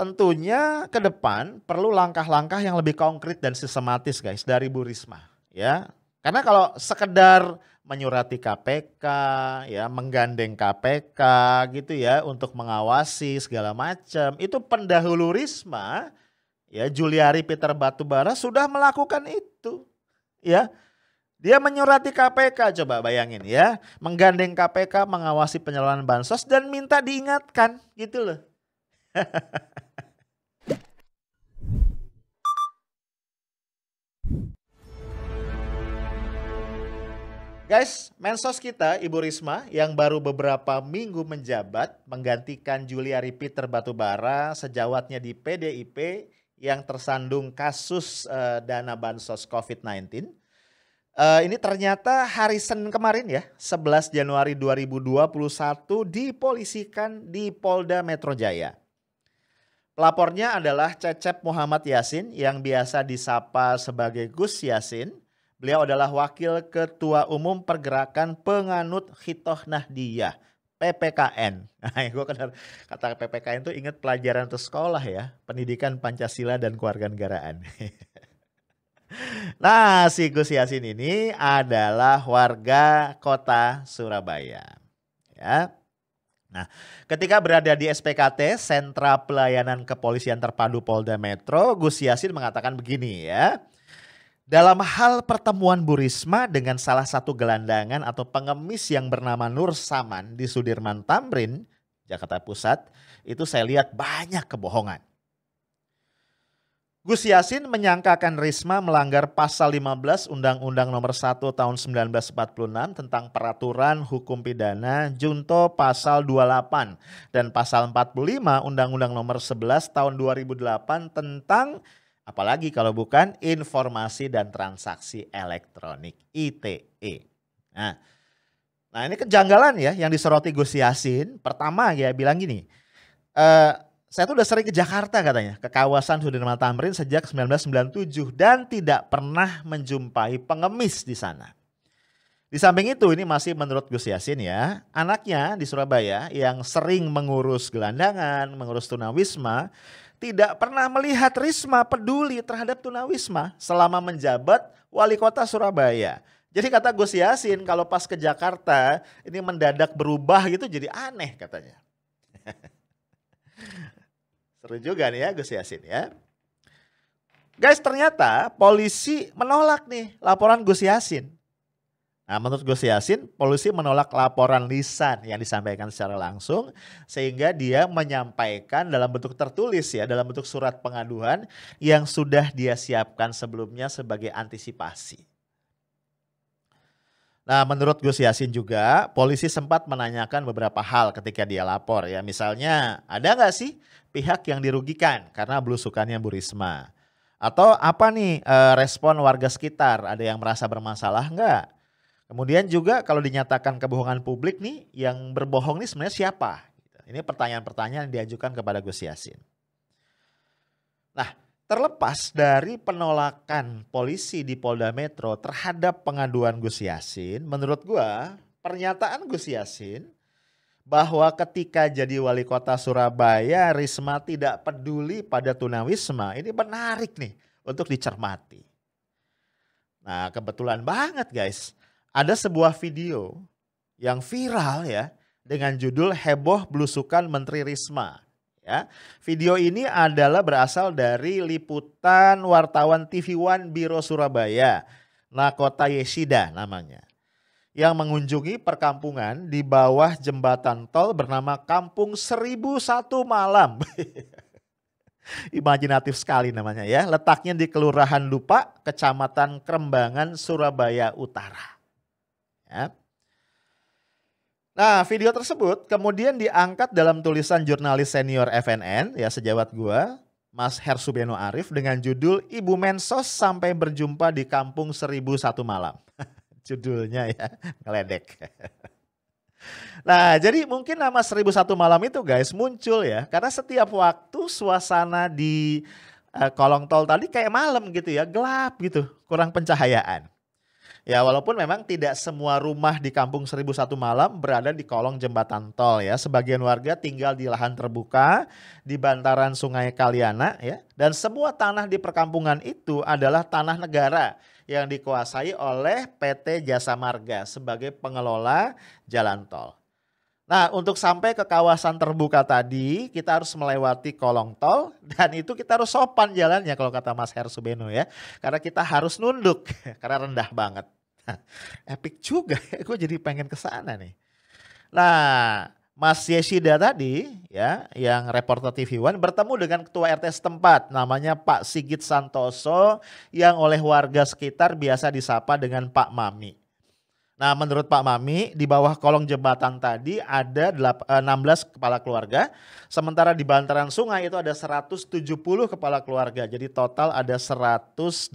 tentunya ke depan perlu langkah-langkah yang lebih konkret dan sistematis guys dari Bu Risma ya. Karena kalau sekedar menyurati KPK ya, menggandeng KPK gitu ya untuk mengawasi segala macam, itu pendahulu Risma ya, Juliari Peter Batubara sudah melakukan itu ya. Dia menyurati KPK, coba bayangin ya, menggandeng KPK mengawasi penyaluran bansos dan minta diingatkan gitu loh. Guys, Mensos kita Ibu Risma yang baru beberapa minggu menjabat menggantikan Juliari Peter Batubara sejawatnya di PDIP yang tersandung kasus dana bansos COVID-19. Ini ternyata hari Senin kemarin ya, 11 Januari 2021 dipolisikan di Polda Metro Jaya. Pelapornya adalah Cecep Muhammad Yasin yang biasa disapa sebagai Gus Yasin. Beliau adalah Wakil Ketua Umum Pergerakan Penganut Khitoh Nahdiyah PPKN. Nah, gue kata PPKN itu ingat pelajaran untuk sekolah ya, Pendidikan Pancasila dan Kewarganegaraan. Nah, si Gus Yasin ini adalah warga kota Surabaya. Ya. Nah, ketika berada di SPKT, Sentra Pelayanan Kepolisian Terpadu Polda Metro, Gus Yasin mengatakan begini ya. Dalam hal pertemuan Bu Risma dengan salah satu gelandangan atau pengemis yang bernama Nur Saman di Sudirman Tamrin, Jakarta Pusat, itu saya lihat banyak kebohongan. Gus Yasin menyangkakan Risma melanggar pasal 15 Undang-Undang Nomor 1 Tahun 1946 tentang Peraturan Hukum Pidana Junto pasal 28 dan pasal 45 Undang-Undang Nomor 11 Tahun 2008 tentang apalagi kalau bukan informasi dan transaksi elektronik ITE. Nah ini kejanggalan ya yang disoroti Gus Yasin. Pertama ya bilang gini, saya tuh udah sering ke Jakarta katanya, ke kawasan Sudirman Tamrin sejak 1997 dan tidak pernah menjumpai pengemis di sana. Di samping itu ini masih menurut Gus Yasin ya, anaknya di Surabaya yang sering mengurus gelandangan, mengurus tunawisma, tidak pernah melihat Risma peduli terhadap tunawisma selama menjabat wali kota Surabaya. Jadi kata Gus Yasin kalau pas ke Jakarta ini mendadak berubah gitu jadi aneh katanya. Seru juga nih ya Gus Yasin ya. Guys ternyata polisi menolak nih laporan Gus Yasin. Nah menurut Gus Yasin polisi menolak laporan lisan yang disampaikan secara langsung sehingga dia menyampaikan dalam bentuk tertulis ya, dalam bentuk surat pengaduan yang sudah dia siapkan sebelumnya sebagai antisipasi. Nah menurut Gus Yasin juga polisi sempat menanyakan beberapa hal ketika dia lapor ya, misalnya ada nggak sih pihak yang dirugikan karena belusukannya Bu Risma? Atau apa nih respon warga sekitar, ada yang merasa bermasalah nggak? Kemudian juga kalau dinyatakan kebohongan publik nih, yang berbohong nih sebenarnya siapa? Ini pertanyaan-pertanyaan yang diajukan kepada Gus Yasin. Nah, terlepas dari penolakan polisi di Polda Metro terhadap pengaduan Gus Yasin, menurut gua pernyataan Gus Yasin bahwa ketika jadi wali kota Surabaya, Risma tidak peduli pada tunawisma, ini menarik nih untuk dicermati. Nah, kebetulan banget guys. Ada sebuah video yang viral ya dengan judul Heboh Belusukan Menteri Risma. Ya, video ini adalah berasal dari liputan wartawan TV One Biro Surabaya, Nakota Yeshida namanya, yang mengunjungi perkampungan di bawah jembatan tol bernama Kampung 1001 Malam. Imajinatif sekali namanya ya, letaknya di Kelurahan Lupa, Kecamatan Krembangan, Surabaya Utara. Ya. Nah video tersebut kemudian diangkat dalam tulisan jurnalis senior FNN ya sejawat gua Mas Hersubeno Arif dengan judul Ibu Mensos sampai berjumpa di Kampung 1001 Malam. Judulnya ya ngeledek. Nah jadi mungkin nama 1001 Malam itu guys muncul ya karena setiap waktu suasana di kolong tol tadi kayak malam gitu ya, gelap gitu, kurang pencahayaan. Ya, walaupun memang tidak semua rumah di Kampung 1001 Malam berada di kolong jembatan tol ya. Sebagian warga tinggal di lahan terbuka di bantaran Sungai Kaliana ya. Dan semua tanah di perkampungan itu adalah tanah negara yang dikuasai oleh PT Jasa Marga sebagai pengelola jalan tol. Nah, untuk sampai ke kawasan terbuka tadi, kita harus melewati kolong tol dan itu kita harus sopan jalannya kalau kata Mas Hersubeno ya. Karena kita harus nunduk karena rendah banget. Epic juga ya, gue jadi pengen ke sana nih. Nah, Mas Yeshida tadi ya, yang reporter TV One bertemu dengan ketua RT setempat namanya Pak Sigit Santoso yang oleh warga sekitar biasa disapa dengan Pak Mami. Nah, menurut Pak Mami, di bawah kolong jembatan tadi ada 16 kepala keluarga, sementara di bantaran sungai itu ada 170 kepala keluarga. Jadi total ada 186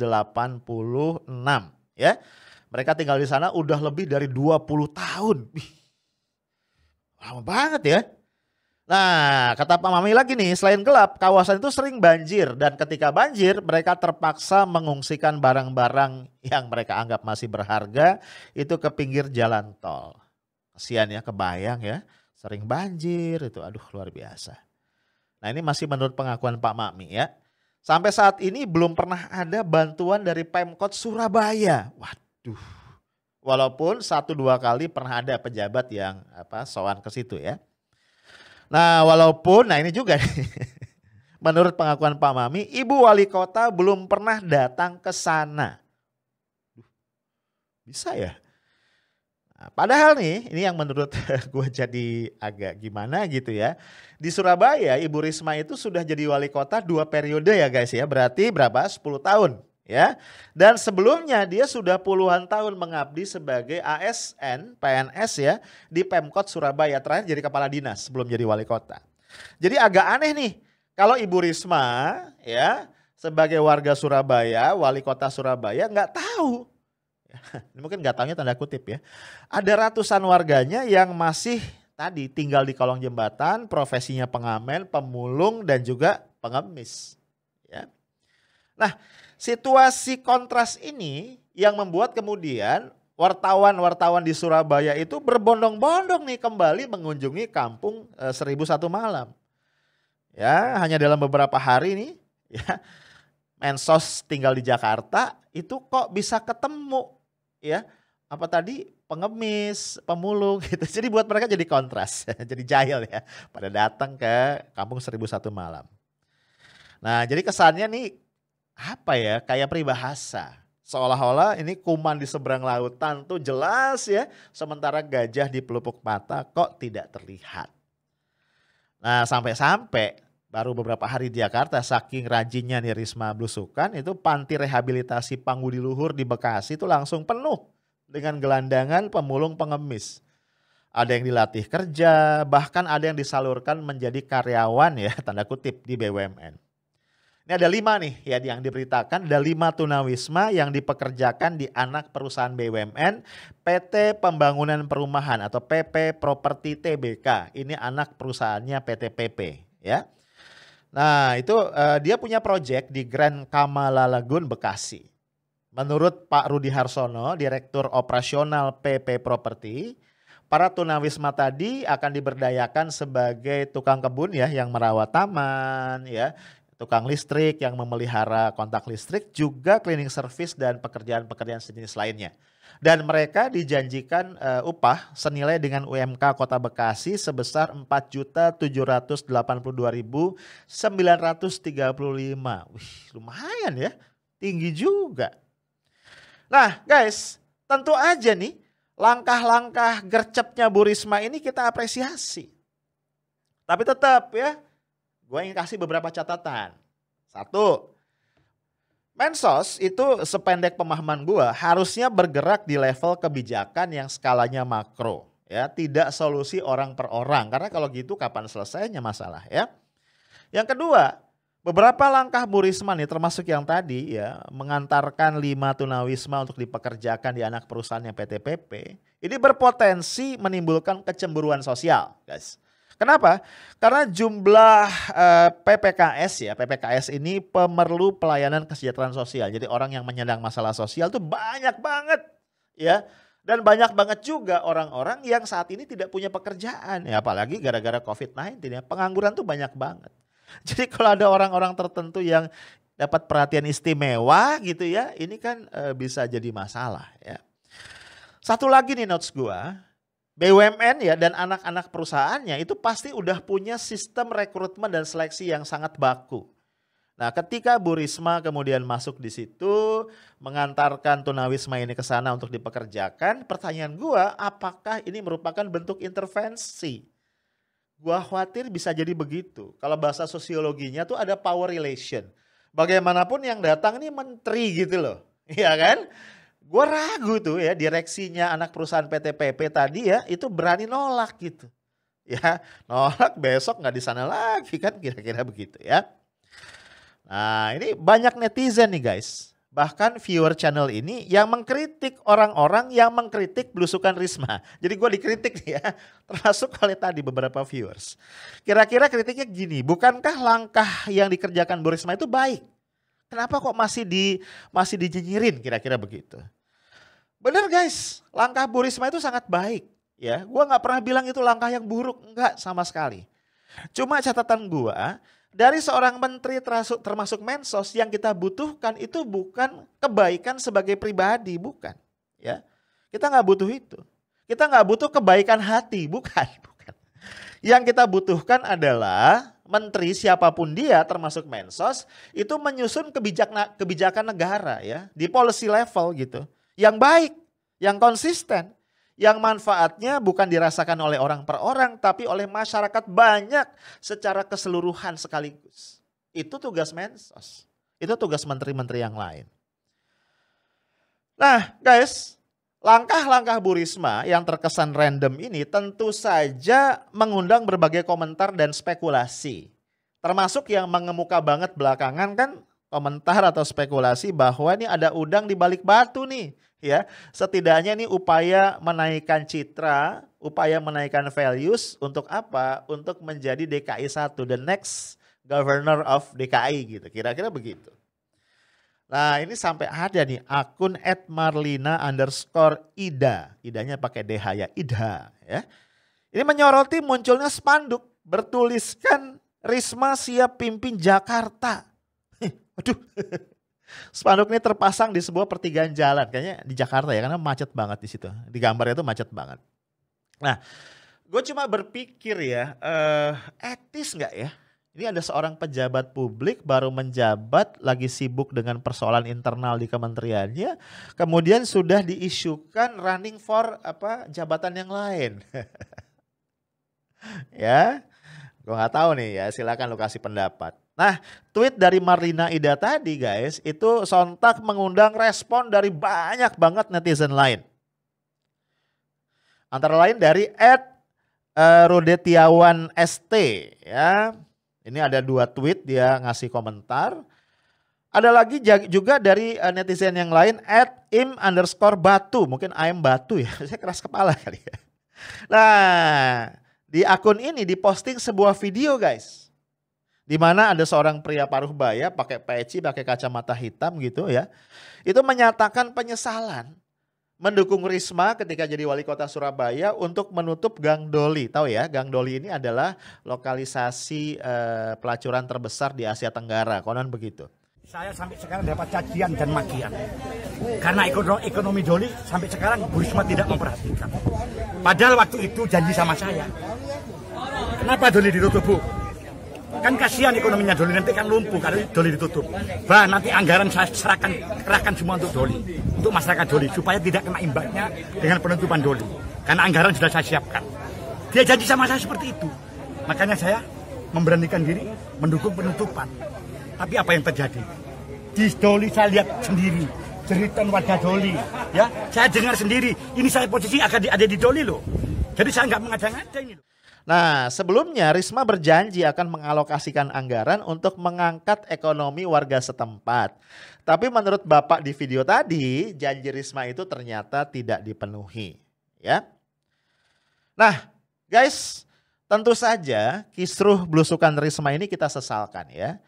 ya. Mereka tinggal di sana udah lebih dari 20 tahun. Lama banget ya. Nah, kata Pak Mami lagi nih, selain gelap, kawasan itu sering banjir dan ketika banjir mereka terpaksa mengungsikan barang-barang yang mereka anggap masih berharga itu ke pinggir jalan tol. Kasihan ya, kebayang ya, sering banjir itu, aduh luar biasa. Nah, ini masih menurut pengakuan Pak Mami ya. Sampai saat ini belum pernah ada bantuan dari Pemkot Surabaya. Waduh. Walaupun 1-2 kali pernah ada pejabat yang sowan ke situ ya. Nah, walaupun, nah ini juga nih, menurut pengakuan Pak Mami, Ibu Wali Kota belum pernah datang ke sana. Bisa ya? Nah, padahal nih, ini yang menurut gue jadi agak gimana gitu ya. Di Surabaya, Ibu Risma itu sudah jadi wali kota 2 periode ya guys ya. Berarti berapa? 10 tahun ya. Dan sebelumnya dia sudah puluhan tahun mengabdi sebagai ASN, PNS ya di Pemkot Surabaya. Terakhir jadi kepala dinas sebelum jadi wali kota. Jadi agak aneh nih kalau Ibu Risma ya sebagai warga Surabaya, wali kota Surabaya nggak tahu. Ini mungkin nggak tahunya tanda kutip ya. Ada ratusan warganya yang masih tadi tinggal di kolong jembatan, profesinya pengamen, pemulung dan juga pengemis. Ya. Nah, situasi kontras ini yang membuat kemudian wartawan-wartawan di Surabaya itu berbondong-bondong nih kembali mengunjungi Kampung 1001 Malam. Ya, hanya dalam beberapa hari nih ya, Mensos tinggal di Jakarta itu kok bisa ketemu ya, apa tadi pengemis, pemulung gitu. Jadi buat mereka jadi kontras, jadi jahil ya pada datang ke Kampung 1001 Malam. Nah, jadi kesannya nih apa ya, kayak peribahasa. Seolah-olah ini kuman di seberang lautan tuh jelas ya, sementara gajah di pelupuk mata kok tidak terlihat. Nah, sampai-sampai baru beberapa hari di Jakarta saking rajinnya nih Risma belusukan itu panti rehabilitasi Panggudi Luhur di Bekasi itu langsung penuh dengan gelandangan pemulung pengemis. Ada yang dilatih kerja, bahkan ada yang disalurkan menjadi karyawan ya tanda kutip di BUMN. Ini ada 5 nih ya yang diberitakan, ada 5 tunawisma yang dipekerjakan di anak perusahaan BUMN PT Pembangunan Perumahan atau PP Properti Tbk. Ini anak perusahaannya PT PP ya. Nah itu dia punya proyek di Grand Kamala Lagun Bekasi. Menurut Pak Rudi Harsono, Direktur Operasional PP Properti, para tunawisma tadi akan diberdayakan sebagai tukang kebun ya yang merawat taman ya, tukang listrik yang memelihara kontak listrik, juga cleaning service dan pekerjaan-pekerjaan sejenis lainnya. Dan mereka dijanjikan upah senilai dengan UMK Kota Bekasi sebesar 4.782.935. Wih, lumayan ya, tinggi juga. Nah guys, tentu aja nih langkah-langkah gercepnya Bu Risma ini kita apresiasi. Tapi tetap ya, gue ingin kasih beberapa catatan. 1, Mensos itu sependek pemahaman gue harusnya bergerak di level kebijakan yang skalanya makro. Ya, tidak solusi orang per orang. Karena kalau gitu kapan selesainya masalah ya. Yang kedua, beberapa langkah Bu Risma nih termasuk yang tadi ya mengantarkan 5 tunawisma untuk dipekerjakan di anak perusahaannya PT PP. Ini berpotensi menimbulkan kecemburuan sosial guys. Kenapa? Karena jumlah PPKS ya, PPKS ini pemerlu pelayanan kesejahteraan sosial. Jadi orang yang menyandang masalah sosial tuh banyak banget. ya. Dan banyak banget juga orang-orang yang saat ini tidak punya pekerjaan. Ya apalagi gara-gara COVID-19 ya, pengangguran tuh banyak banget. Jadi kalau ada orang-orang tertentu yang dapat perhatian istimewa gitu ya, ini kan bisa jadi masalah ya. Satu lagi nih notes gua, BUMN ya dan anak-anak perusahaannya itu pasti udah punya sistem rekrutmen dan seleksi yang sangat baku. Nah, ketika Bu Risma kemudian masuk di situ, mengantarkan tunawisma ini ke sana untuk dipekerjakan, pertanyaan gua, apakah ini merupakan bentuk intervensi? Gua khawatir bisa jadi begitu. Kalau bahasa sosiologinya tuh ada power relation. Bagaimanapun yang datang ini menteri gitu loh. Iya kan? Gue ragu tuh ya direksinya anak perusahaan PT PP tadi ya itu berani nolak gitu. Ya nolak besok nggak di sana lagi kan kira-kira begitu ya. Nah ini banyak netizen nih guys. Bahkan viewer channel ini yang mengkritik orang-orang yang mengkritik belusukan Risma. Jadi gue dikritik nih ya termasuk oleh tadi beberapa viewers. Kira-kira kritiknya gini, bukankah langkah yang dikerjakan Bu Risma itu baik? Kenapa kok masih dinyinyirin kira-kira begitu? Bener guys, langkah Bu Risma itu sangat baik. Ya, gua nggak pernah bilang itu langkah yang buruk, enggak sama sekali. Cuma catatan gua dari seorang menteri termasuk Mensos yang kita butuhkan itu bukan kebaikan sebagai pribadi, bukan. Ya, kita nggak butuh itu. Kita nggak butuh kebaikan hati, bukan. Yang kita butuhkan adalah menteri siapapun dia termasuk Mensos itu menyusun kebijakan negara ya di policy level gitu. Yang baik, yang konsisten, yang manfaatnya bukan dirasakan oleh orang per orang tapi oleh masyarakat banyak secara keseluruhan sekaligus. Itu tugas Mensos. Itu tugas menteri-menteri yang lain. Nah guys, langkah-langkah Bu Risma yang terkesan random ini tentu saja mengundang berbagai komentar dan spekulasi. Termasuk yang mengemuka banget belakangan kan komentar atau spekulasi bahwa ini ada udang di balik batu nih. Ya, setidaknya ini upaya menaikkan citra, upaya menaikkan values untuk apa? Untuk menjadi DKI 1, the next governor of DKI gitu. Kira-kira begitu. Nah ini sampai ada nih akun @marlina_ida. Idanya pakai DH ya, Ida. Ya. Ini menyoroti munculnya spanduk bertuliskan Risma siap pimpin Jakarta. Waduh. Spanduk ini terpasang di sebuah pertigaan jalan. Kayaknya di Jakarta ya karena macet banget di situ. Di gambarnya itu macet banget. Nah gue cuma berpikir ya etis nggak ya? Ini ada seorang pejabat publik baru menjabat lagi sibuk dengan persoalan internal di kementeriannya. Kemudian sudah diisukan running for jabatan yang lain. Ya, gue nggak tahu nih ya silakan lu kasih pendapat. Nah tweet dari Marlina Ida tadi guys itu sontak mengundang respon dari banyak banget netizen lain. Antara lain dari @Rodetiawan ST ya. Ini ada 2 tweet dia ngasih komentar. Ada lagi juga dari netizen yang lain @im_batu. Mungkin AM Batu ya. Saya keras kepala kali ya. Nah di akun ini diposting sebuah video guys. Di mana ada seorang pria paruh baya pakai peci, pakai kacamata hitam gitu ya. Itu menyatakan penyesalan mendukung Risma ketika jadi wali kota Surabaya untuk menutup Gang Doli. Tahu ya, Gang Doli ini adalah lokalisasi pelacuran terbesar di Asia Tenggara, konon begitu. Saya sampai sekarang dapat cacian dan makian. Karena ekonomi Doli sampai sekarang Bu Risma tidak memperhatikan. Padahal waktu itu janji sama saya. Kenapa Doli ditutup, Bu? Kan kasihan ekonominya Doli, nanti kan lumpuh karena Doli ditutup. Bah, nanti anggaran saya kerahkan semua untuk Doli, untuk masyarakat Doli supaya tidak kena imbasnya dengan penutupan Doli. Karena anggaran sudah saya siapkan. Dia janji sama saya seperti itu. Makanya saya memberanikan diri mendukung penutupan. Tapi apa yang terjadi? Di Doli saya lihat sendiri jeritan warga Doli, ya. Saya dengar sendiri. Ini saya posisi akan ada di Doli loh. Jadi saya nggak mengada-ngada ini loh. Nah sebelumnya Risma berjanji akan mengalokasikan anggaran untuk mengangkat ekonomi warga setempat. Tapi menurut Bapak di video tadi, janji Risma itu ternyata tidak dipenuhi. Ya. Nah guys, tentu saja kisruh belusukan Risma ini kita sesalkan ya.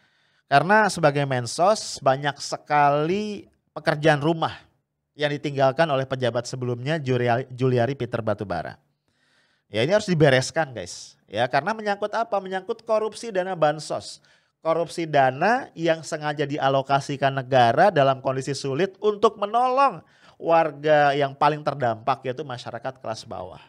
Karena sebagai Mensos banyak sekali pekerjaan rumah yang ditinggalkan oleh pejabat sebelumnya Juliari Peter Batubara. Ya ini harus dibereskan guys. Ya karena menyangkut apa? Menyangkut korupsi dana bansos. Korupsi dana yang sengaja dialokasikan negara dalam kondisi sulit untuk menolong warga yang paling terdampak yaitu masyarakat kelas bawah.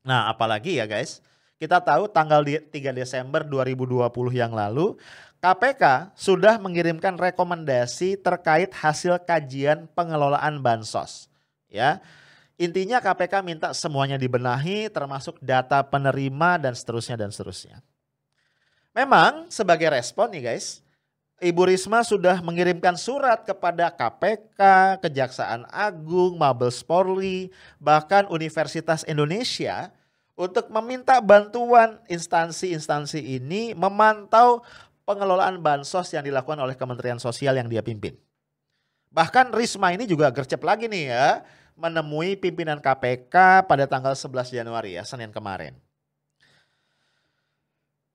Nah apalagi ya guys, kita tahu tanggal 3 Desember 2020 yang lalu KPK sudah mengirimkan rekomendasi terkait hasil kajian pengelolaan bansos. Ya, intinya KPK minta semuanya dibenahi termasuk data penerima dan seterusnya dan seterusnya. Memang sebagai respon nih guys, Ibu Risma sudah mengirimkan surat kepada KPK, Kejaksaan Agung, Mabes Polri, bahkan Universitas Indonesia untuk meminta bantuan instansi-instansi ini memantau pengelolaan bansos yang dilakukan oleh Kementerian Sosial yang dia pimpin. Bahkan Risma ini juga gercep lagi nih ya, menemui pimpinan KPK pada tanggal 11 Januari ya, Senin kemarin.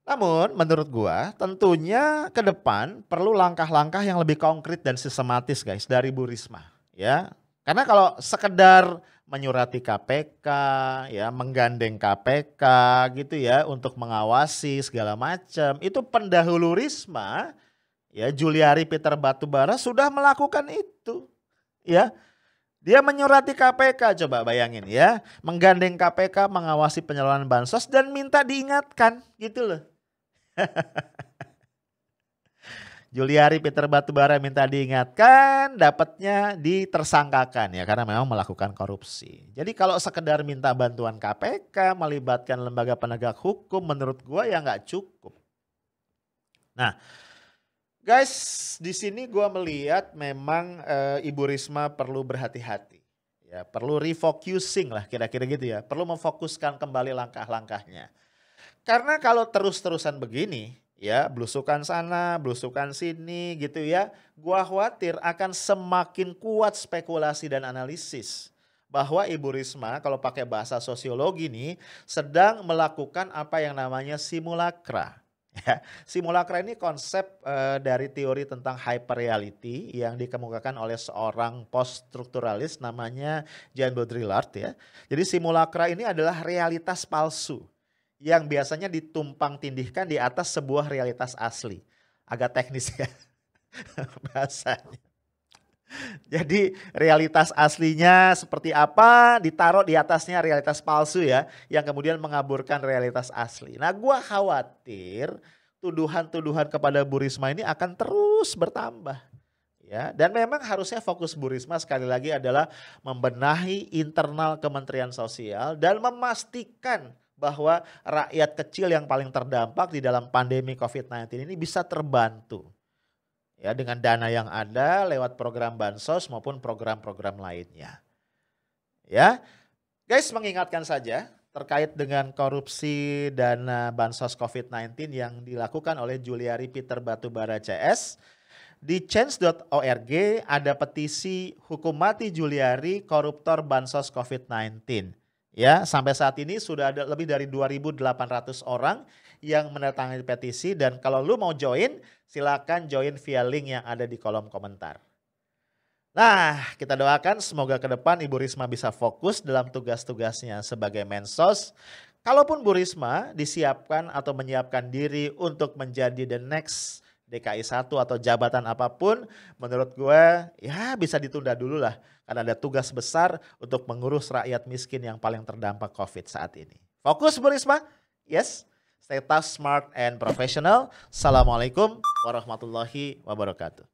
Namun menurut gua tentunya ke depan perlu langkah-langkah yang lebih konkret dan sistematis guys dari Bu Risma ya. Karena kalau sekedar menyurati KPK ya, menggandeng KPK gitu ya untuk mengawasi segala macam, itu pendahulu Risma ya Juliari Peter Batubara sudah melakukan itu ya. Dia menyurati KPK, coba bayangin ya, menggandeng KPK mengawasi penyaluran bansos dan minta diingatkan gitu loh. Juliari Peter Batubara minta diingatkan, dapatnya ditersangkakan ya karena memang melakukan korupsi. Jadi kalau sekedar minta bantuan KPK melibatkan lembaga penegak hukum menurut gua ya nggak cukup. Nah, guys, di sini gua melihat memang Ibu Risma perlu berhati-hati. Ya, perlu refocusing lah kira-kira gitu ya. Perlu memfokuskan kembali langkah-langkahnya. Karena kalau terus-terusan begini, ya belusukan sana, belusukan sini gitu ya, gua khawatir akan semakin kuat spekulasi dan analisis bahwa Ibu Risma kalau pakai bahasa sosiologi nih sedang melakukan apa yang namanya simulakra. Ya, simulakra ini konsep dari teori tentang hyperreality yang dikemukakan oleh seorang poststrukturalis namanya Jean Baudrillard ya. Jadi simulakra ini adalah realitas palsu yang biasanya ditumpang tindihkan di atas sebuah realitas asli. Agak teknis ya bahasanya. Jadi realitas aslinya seperti apa ditaruh di atasnya realitas palsu ya. Yang kemudian mengaburkan realitas asli. Nah gua khawatir tuduhan-tuduhan kepada Bu Risma ini akan terus bertambah. Ya, dan memang harusnya fokus Bu Risma sekali lagi adalah membenahi internal Kementerian Sosial dan memastikan bahwa rakyat kecil yang paling terdampak di dalam pandemi COVID-19 ini bisa terbantu ya dengan dana yang ada lewat program bansos maupun program-program lainnya. Ya, guys mengingatkan saja terkait dengan korupsi dana bansos COVID-19 yang dilakukan oleh Juliari Peter Batubara CS. Di change.org ada petisi hukum mati Juliari koruptor bansos COVID-19. Ya, sampai saat ini sudah ada lebih dari 2.800 orang yang menandatangani petisi dan kalau lu mau join, silakan join via link yang ada di kolom komentar. Nah, kita doakan semoga ke depan Ibu Risma bisa fokus dalam tugas-tugasnya sebagai Mensos. Kalaupun Bu Risma disiapkan atau menyiapkan diri untuk menjadi the next DKI 1 atau jabatan apapun, menurut gue ya bisa ditunda dulu lah. Karena ada tugas besar untuk mengurus rakyat miskin yang paling terdampak COVID saat ini. Fokus Bu Risma? Yes. Stay tough, smart, and professional. Assalamualaikum warahmatullahi wabarakatuh.